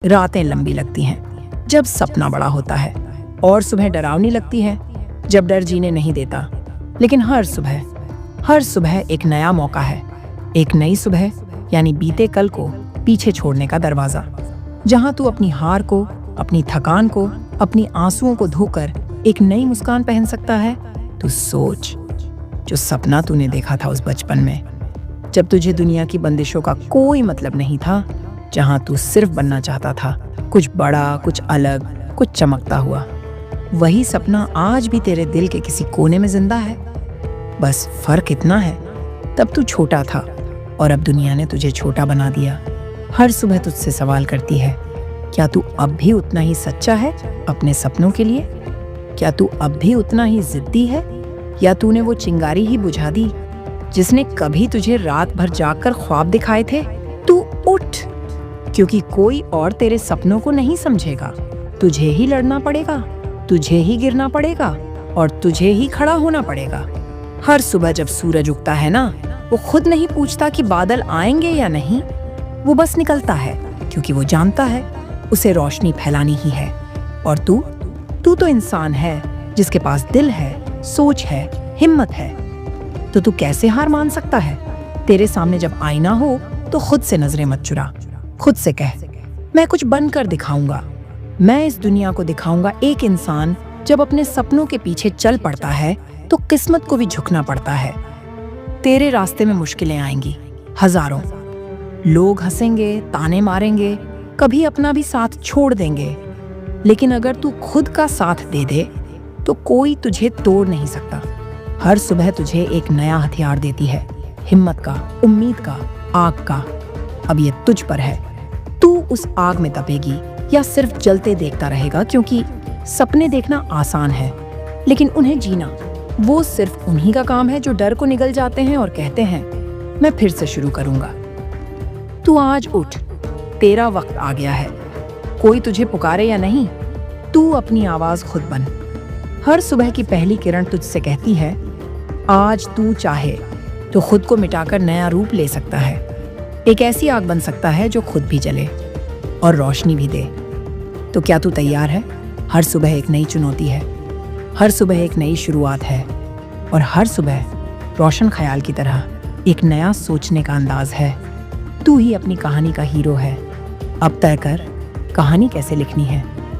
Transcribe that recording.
रातें लंबी लगती हैं जब सपना बड़ा होता है, और सुबह डरावनी लगती है जब डर जीने नहीं देता। लेकिन हर सुबह एक नया मौका है, एक नई सुबह, यानी बीते कल को पीछे छोड़ने का दरवाजा, जहां तू अपनी हार को, अपनी थकान को, अपनी आंसुओं को धोकर एक नई मुस्कान पहन सकता है। तू सोच, जो सपना तूने देखा था उस बचपन में, जब तुझे दुनिया की बंदिशों का कोई मतलब नहीं था, जहां तू सिर्फ बनना चाहता था कुछ बड़ा, कुछ अलग, कुछ चमकता हुआ। वही सपना आज भी तेरे दिल के किसी कोने में जिंदा है। बस फर्क इतना है, तब तू छोटा था और अब दुनिया ने तुझे छोटा बना दिया। हर सुबह तुझसे सवाल करती है, क्या तू अब भी उतना ही सच्चा है अपने सपनों के लिए? क्या तू अब भी उतना ही जिद्दी है, या तूने वो चिंगारी ही बुझा दी जिसने कभी तुझे रात भर जागकर ख्वाब दिखाए थे? तू उठ, क्योंकि कोई और तेरे सपनों को नहीं समझेगा। तुझे ही लड़ना पड़ेगा, तुझे ही गिरना पड़ेगा और तुझे ही खड़ा होना पड़ेगा। हर सुबह जब सूरज उगता है ना, वो खुद नहीं पूछता कि बादल आएंगे या नहीं, वो बस निकलता है, क्योंकि वो जानता है उसे रोशनी फैलानी ही है। और तू तो इंसान है जिसके पास दिल है, सोच है, हिम्मत है। तो तू कैसे हार मान सकता है? तेरे सामने जब आईना हो तो खुद से नजरें मत चुरा, खुद से कह, मैं कुछ बनकर दिखाऊंगा। मैं इस दुनिया को दिखाऊंगा एक इंसान जब अपने सपनों के पीछे चल पड़ता है तो किस्मत को भी झुकना पड़ता है। तेरे रास्ते में मुश्किलें आएंगी, हजारों लोग हंसेंगे, ताने मारेंगे, कभी अपना भी साथ छोड़ देंगे, लेकिन अगर तू खुद का साथ दे दे तो कोई तुझे तोड़ नहीं सकता। हर सुबह तुझे एक नया हथियार देती है, हिम्मत का, उम्मीद का, आग का। अब ये तुझ पर है, तू उस आग में तपेगी या सिर्फ जलते देखता रहेगा, क्योंकि सपने देखना आसान है, लेकिन उन्हें जीना वो सिर्फ उन्हीं का काम है जो डर को निगल जाते हैं और कहते हैं, मैं फिर से शुरू करूंगा। तू आज उठ, तेरा वक्त आ गया है। कोई तुझे पुकारे या नहीं, तू अपनी आवाज खुद बन। हर सुबह की पहली किरण तुझसे कहती है, आज तू चाहे तो खुद को मिटाकर नया रूप ले सकता है। एक ऐसी आग बन सकता है जो खुद भी जले और रोशनी भी दे। तो क्या तू तैयार है? हर सुबह एक नई चुनौती है, हर सुबह एक नई शुरुआत है, और हर सुबह रोशन ख्याल की तरह एक नया सोचने का अंदाज है। तू ही अपनी कहानी का हीरो है। अब तय कर, कहानी कैसे लिखनी है।